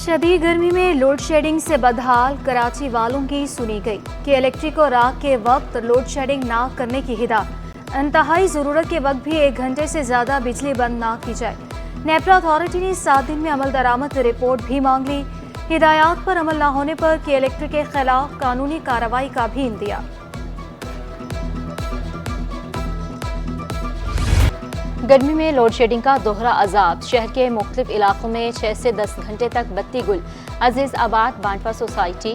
शदीद गर्मी में लोड शेडिंग से बदहाल कराची वालों की सुनी गई कि इलेक्ट्रिक और रात के वक्त लोड शेडिंग ना करने की हिदायत। इंतहाई ज़रूरत के वक्त भी 1 घंटे से ज़्यादा बिजली बंद ना की जाए। नेपरा अथॉरिटी ने 7 दिन में अमल दरामद रिपोर्ट भी मांग ली। हिदायत पर अमल न होने पर कि इलेक्ट्रिक के खिलाफ कानूनी कार्रवाई का भी इंदिया। गर्मी में लोड शेडिंग का दोहरा अजाब। शहर के मुख्तलिफ इलाकों में 6 से 10 घंटे तक बत्ती गुल। Azizabad, Bantva society,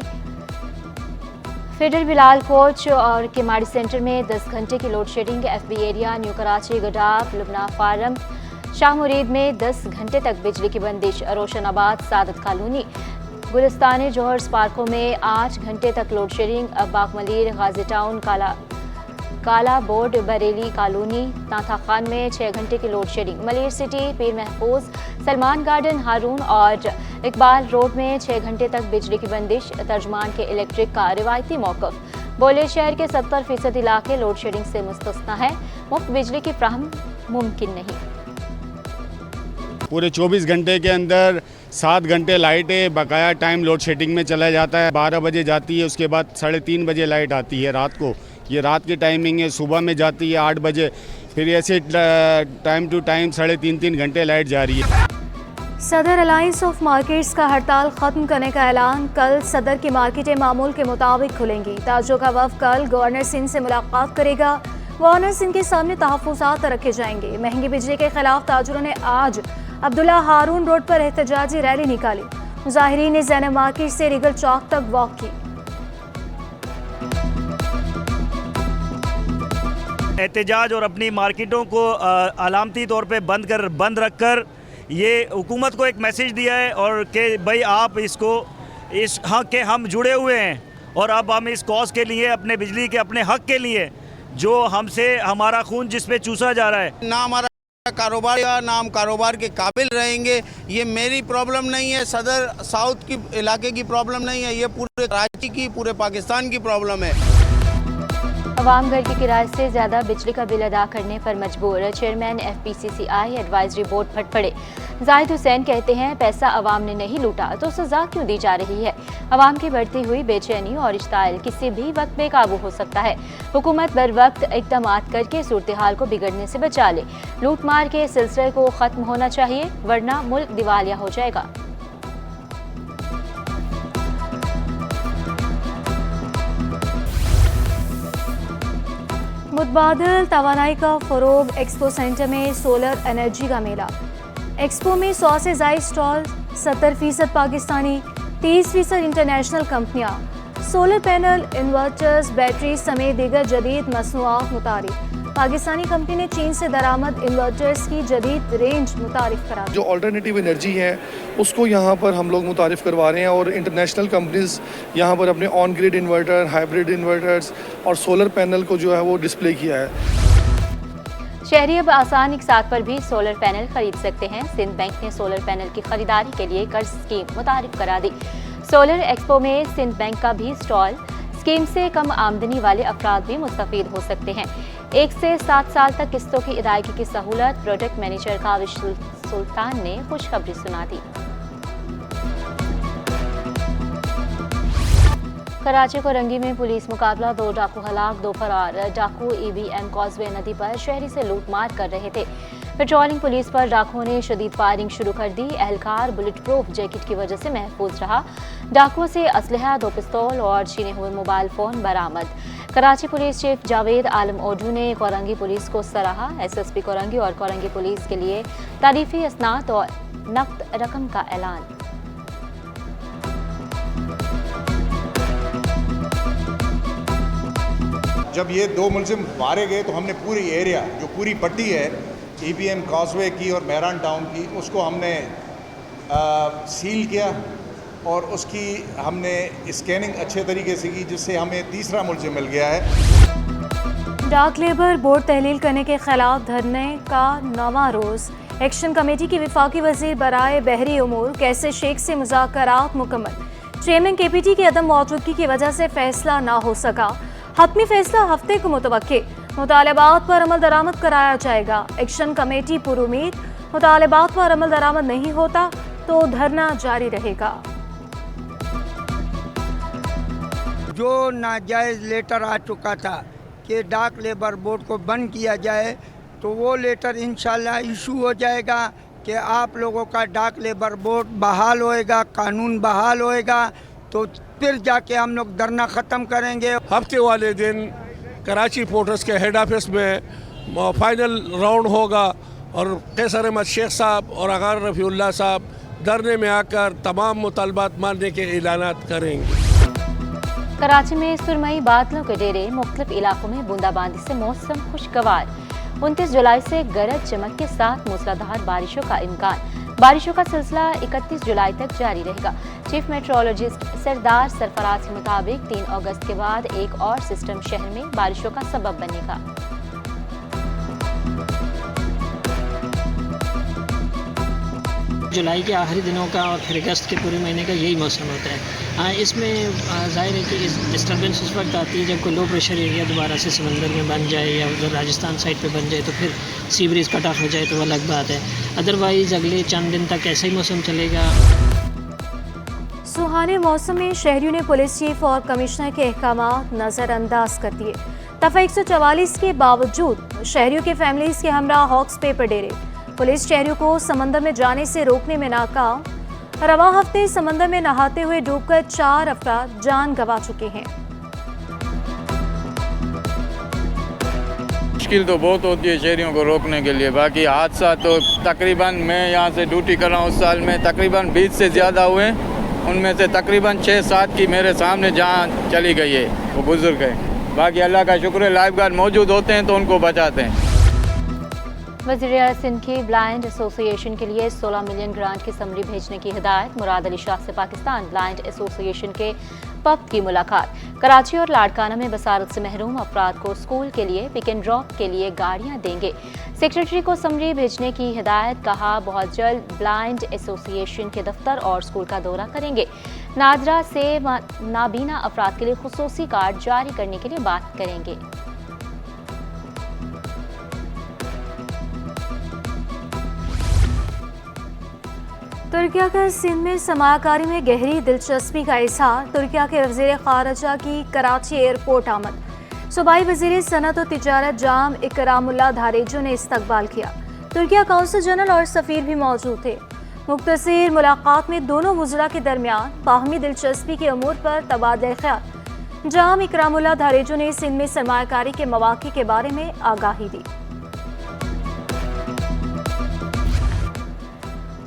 federal Bilal कोच और किमाड़ी सेंटर में 10 घंटे की load shedding. FB area, new Karachi, Gadap, Lubna farm, Shah Murid में 10 घंटे तक बिजली की बंदिश। रोशनाबाद, सादत कॉलोनी, गुलिस्तान जोहर्स पार्कों में 8 घंटे तक लोड शेडिंग। बागमलीर, Ghazi town, Kala board, Bareilly colony, तांथा खान में 6 घंटे की लोड शेडिंग। मलिर सिटी, पीर महफूज, सलमान गार्डन, हारून और इकबाल रोड में 6 घंटे तक बिजली की बंदिश। तर्जमान के इलेक्ट्रिक का रिवायती मौक़िफ़। बोले शहर के 70% इलाके लोड शेडिंग से मुस्तस्ना है। मुफ्त बिजली की फ्राहम मुमकिन नहीं। पूरे 24 घंटे के अंदर 7 घंटे लाइटें बकाया टाइम लोड शेडिंग में चला जाता है। 12 बजे जाती है, उसके बाद 3:30 बजे लाइट आती है रात को। ये रात की टाइमिंग है। सुबह में जाती है 8 बजे, फिर ऐसे टाइम टू टाइम 3.5 घंटे लाइट जा रही है। सदर अलायंस ऑफ मार्केट्स का हड़ताल खत्म करने का ऐलान। कल सदर की मार्केटें मामूल के मुताबिक खुलेंगी। ताजों का वफ़द कल गवर्नर सिंह से मुलाकात करेगा। गवर्नर सिंह के सामने तहफ़्फ़ुज़ात रखे जाएंगे। महंगी बिजली के खिलाफ ताजरों ने आज अब्दुल्ला हारून रोड पर एहतजाजी रैली निकाली। मुजाहिरीन ने ज़ैनब मार्केट से रिगल चौक तक वॉक की। एहतजाज और अपनी मार्केटों को अलामती तौर पे बंद रखकर ये हुकूमत को एक मैसेज दिया है और कि भाई आप इसको इस हक के हम जुड़े हुए हैं और अब हम इस कॉज के लिए, अपने बिजली के अपने हक के लिए, जो हमसे हमारा खून जिस पे चूसा जा रहा है, ना हमारा कारोबार या ना हम कारोबार के काबिल रहेंगे। ये मेरी प्रॉब्लम नहीं है, सदर साउथ की इलाके की प्रॉब्लम नहीं है, ये पूरे कराची की, पूरे पाकिस्तान की प्रॉब्लम है। अवाम घर के किराए से ज़्यादा बिजली का बिल अदा करने पर मजबूर। चेयरमैन FPCCI एडवाइजरी बोर्ड फट पड़े। जाहिद हुसैन कहते हैं पैसा अवाम ने नहीं लूटा तो सजा क्यों दी जा रही है। अवाम की बढ़ती हुई बेचैनी और इश्ताइल किसी भी वक्त बेकाबू हो सकता है। हुकूमत बर वक्त इक़दाम करके सूरत हाल को बिगड़ने से बचा ले। लूट मार के सिलसिले को ख़त्म होना चाहिए, वरना मुल्क दिवालिया हो जाएगा। मुतबादिल तवानाई का फ़रोग। एक्सपो सेंटर में सोलर एनर्जी का मेला। एक्सपो में 100 से ज़ायद स्टॉल, 70% पाकिस्तानी, 30% इंटरनेशनल कंपनियां। सोलर पैनल, इन्वर्टर्स, बैटरी समेत दीगर जदीद मसनूआत मुतारिफ। पाकिस्तानी कंपनी ने चीन से दरामद इन्वर्टर्स की जदीद रेंज मुतारिफ करा दी। जो अल्टरनेटिव एनर्जी है उसको यहाँ पर हम लोग मुतारिफ करवा रहे हैं और इंटरनेशनल कंपनीज यहाँ पर अपने on grid inverter, hybrid inverters और सोलर पैनल को जो है वो डिस्प्ले किया है। शहरी अब आसान इकसात पर भी सोलर पैनल खरीद सकते हैं। सिंध बैंक ने सोलर पैनल की खरीदारी के लिए कर्ज स्कीम मुतारिफ करा दी। सोलर एक्सपो में सिंध बैंक का भी स्टॉल। स्कीम से कम आमदनी वाले अफराद भी मुस्तफीद हो सकते हैं। 1 से 7 साल तक किस्तों की अदायगी की सहूलत। प्रोजेक्ट मैनेजर काविश सुल्तान ने खुशखबरी सुना दी। कराची कोरंगी में पुलिस मुकाबला। 2 डाकू हलाक, 2 फरार। डाकू EBM कॉजवे नदी पर शहरी से लूट मार कर रहे थे। पेट्रोलिंग पुलिस पर डाकुओं ने शदीद फायरिंग शुरू कर दी। एहलकार बुलेट प्रूफ जैकेट की वजह से महफूज रहा। डाकुओं से असलहा, 2 पिस्तौल और छीने हुए मोबाइल फ़ोन बरामद। कराची पुलिस चीफ जावेद आलम ओडू ने कोरंगी पुलिस को सराहा। SSP कोरंगी और कोरंगी पुलिस के लिए तारीफी असनाद और नकद रकम का ऐलान। जब ये 2 मुलजिम मारे गए तो हमने पूरी एरिया, जो पूरी पट्टी है EBM कॉजवे की और मेहरान टाउन की, उसको हमने सील किया और उसकी हमने स्कैनिंग अच्छे तरीके से की, जिससे हमें तीसरा मुलजिम मिल गया है। डाक लेबर बोर्ड तहलील करने के खिलाफ धरने का 9वां रोज़। एक्शन कमेटी की वफाकी वज़ीर बराए बहरी उमूर कैसे शेख से मुज़ाकरात मुकम्मल। चेयरमैन KPT की अदम मौजूदगी की वजह से फैसला ना हो सका। हतमी फैसला हफ्ते को मुतवक्के। मुतालबात पर अमल दरामद कराया जाएगा। Action committee पुरुमीद। मुतालबात पर अमल दरामद नहीं होता तो धरना जारी रहेगा। जो नाजायज़ लेटर आ चुका था कि डाक लेबर बोर्ड को बंद किया जाए, तो वो लेटर इंशाल्लाह इशू हो जाएगा कि आप लोगों का डाक लेबर बोर्ड बहाल होएगा, कानून बहाल होएगा, तो फिर जाके हम लोग धरना ख़त्म करेंगे। हफ्ते वाले दिन कराची पोर्ट्स के हेड ऑफिस में फाइनल राउंड होगा और कैसर अहमद शेख साहब और अगार रफ़ीउल्लाह साहब धरने में आकर तमाम मुतालबात मानने के ऐलानात करेंगे। कराची में सुरमई बादलों के डेरे, मुख्तलिफ इलाकों में बूंदाबांदी से मौसम खुशगवार। 29 जुलाई से गरज चमक के साथ मूसलाधार बारिशों का इम्कान। बारिशों का सिलसिला 31 जुलाई तक जारी रहेगा। चीफ मेट्रोलॉजिस्ट सरदार सरफराज के मुताबिक 3 अगस्त के बाद एक और सिस्टम शहर में बारिशों का सबब बनेगा। जुलाई के आखिरी दिनों का और फिर अगस्त के पूरे महीने का यही मौसम होता है। हाँ, इसमें ज़ाहिर है कि इस डिस्टर्बेंस उस वक्त आती है जब कोई लो प्रेशर एरिया दोबारा से समंदर में बन जाए या उधर राजस्थान साइड पे बन जाए, तो फिर सी ब्रीज कट ऑफ हो जाए तो अलग बात है। अदरवाइज़ अगले चंद दिन तक ऐसा ही मौसम चलेगा। सुहाने मौसम में शहरियों ने पुलिस चीफ और कमिश्नर के अहकामात नज़रअंदाज कर दिए। दफ़ा 144 के बावजूद शहरियों के फैमिलीज़ के हमरा हॉक्स पे पर डेरे। पुलिस शहरियों को समंदर में जाने से रोकने में नाकाम। रवा हफ्ते समंदर में नहाते हुए डूबकर 4 अफराद जान गंवा चुके हैं। मुश्किल तो बहुत होती है शहरियों को रोकने के लिए। बाकी हादसा तो तकरीबन मैं यहाँ से ड्यूटी कर रहा हूँ, उस साल में तकरीबन 20 से ज़्यादा हुए। उनमें से तकरीबन 6-7 की मेरे सामने जान चली गई है, वो गुजर गए। बाकी अल्लाह का शुक्र है, लाइफ गार्ड मौजूद होते हैं तो उनको बचाते हैं। वज़ीर सिंध की ब्लाइंड एसोसिएशन के लिए 16 मिलियन ग्रांट की समरी भेजने की हिदायत। मुराद अली शाह से पाकिस्तान ब्लाइंड एसोसिएशन के वक्त की मुलाकात। कराची और लाड़काना में बसारत से महरूम अफराद को स्कूल के लिए पिक एंड ड्रॉप के लिए गाड़ियां देंगे। सेक्रेटरी को समरी भेजने की हिदायत। कहा बहुत जल्द ब्लाइंड एसोसिएशन के दफ्तर और स्कूल का दौरा करेंगे। नादरा से नाबीना अफराद के लिए खुसूसी कार्ड जारी करने के लिए बात करेंगे। तुर्किया का सिंध में सरमायाकारी में गहरी दिलचस्पी का इजहार। तुर्किया के वज़ीर ख़ारजा की कराची एयरपोर्ट आमद। सूबाई वज़ीर सनत और तिजारत जाम इकरामुल्लाह धारेजो ने इस्तकबाल किया। तुर्किया काउंसिल जनरल और सफ़ीर भी मौजूद थे। मुख्तसर मुलाकात में दोनों वज़रा के दरमियान बाहमी दिलचस्पी के अमूर पर तबादला ख्याल। जाम इकरामुल्लाह धारेजो ने सिंध में सरमायाकारी के मौक़े के बारे में आगाही दी।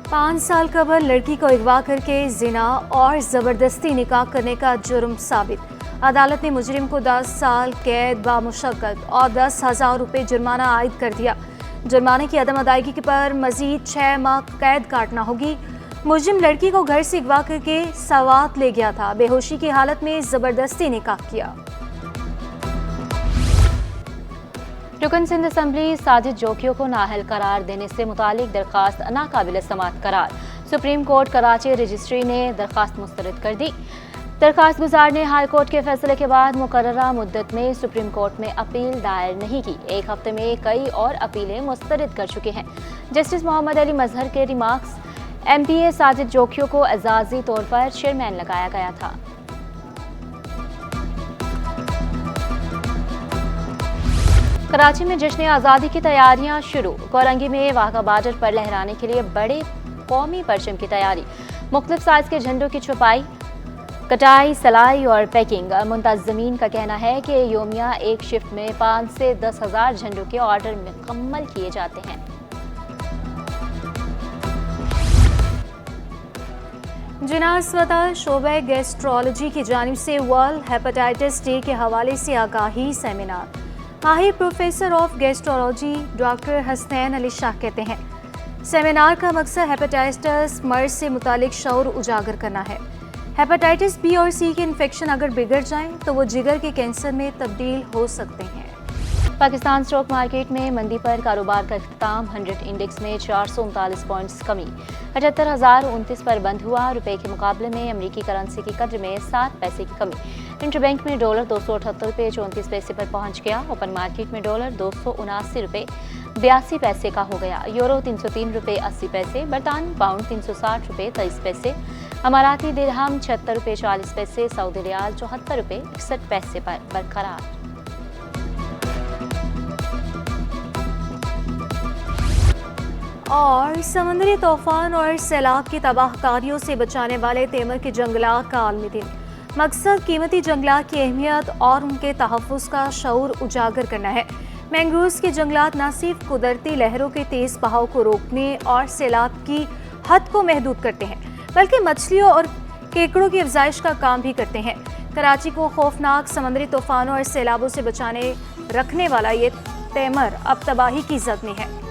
5 साल कबल लड़की को अगवा करके जिना और ज़बरदस्ती निकाह करने का जुर्म साबित। अदालत ने मुजरिम को 10 साल कैद बामुशक्कत और 10,000 रुपये जुर्माना आयद कर दिया। जुर्माने की अदम अदायगी पर मजीद 6 माह कैद काटना होगी। मुजरिम लड़की को घर से अगवा करके सवात ले गया था। बेहोशी की हालत में ज़बरदस्ती निकाह किया। रुकन सिंध असम्बली साजिद जोकियों को नाअहल करार देने से मुतालिक दरख्वास्त नाकाबिल समाअत करार। सुप्रीम कोर्ट कराची रजिस्ट्री ने दरख्वास्त मुस्तरद कर दी। दरख्वास्त गुजार ने हाई कोर्ट के फैसले के बाद मुकर्ररा मुद्दत में सुप्रीम कोर्ट में अपील दायर नहीं की। 1 हफ्ते में कई और अपीलें मुस्तरद कर चुके हैं। जस्टिस मोहम्मद अली मजहर के रिमार्क्स। MPA साजिद जोकियों को एजाजी तौर पर चेयरमैन लगाया गया था। कराची में जश्न आज़ादी की तैयारियां शुरू। कोरंगी में वाघा बॉर्डर पर लहराने के लिए बड़े कौमी परचम की तैयारी। मुख्तलिफ साइज के झंडों की छुपाई, कटाई, सलाई और पैकिंग। मुंतज़मीन का कहना है कि योमिया एक शिफ्ट में 5 से 10,000 झंडों के ऑर्डर मुकम्मल किए जाते हैं। जिना अस्पताल शोबे गैस्ट्रोलॉजी की जानिब से वर्ल्ड हेपेटाइटिस डे के हवाले से आगाही सेमिनार। माहिर professor of gastrology doctor Hasnain Ali Shah कहते हैं सेमिनार का मकसद हेपेटाइटिस मर्ज से मुतालिक शऊर उजागर करना है। हेपेटाइटिस बी और सी के इन्फेक्शन अगर बिगड़ जाएं तो वो जिगर के कैंसर में तब्दील हो सकते हैं। पाकिस्तान स्टॉक मार्केट में मंदी पर कारोबार का इख्तिताम। 100 इंडेक्स में 439 पॉइंट्स कमी, 78,029 पर बंद हुआ। रुपए के मुकाबले में अमरीकी करेंसी की कद्र में 7 पैसे की कमी। इंटरबैंक में डॉलर 278 रुपये 34 पैसे पर पहुंच गया। ओपन मार्केट में डॉलर 279 रुपये 82 पैसे का हो गया। यूरो 303 रुपये 80 पैसे, बरतान पाउंड 360 रुपये 23 पैसे, अमाराती दिरहम 76 रुपये 40 पैसे, सऊदी रियाल 74 रुपये 61 पैसे पर बरकरार। और समुद्री तूफान और सैलाब की तबाहकारियों से बचाने वाले तेमर के जंगलात का आलमी दिन। मकसद कीमती जंगलात की अहमियत और उनके तहफ़्फ़ुज़ का शऊर उजागर करना है। मैंग्रोव्स के जंगलात न सिर्फ कुदरती लहरों के तेज़ बहाव को रोकने और सैलाब की हद को महदूद करते हैं, बल्कि मछलियों और केकड़ों की अफजाइश का काम भी करते हैं। कराची को खौफनाक समुद्री तूफानों और सैलाबों से बचाने रखने वाला ये तेमर अब तबाही की जद में है।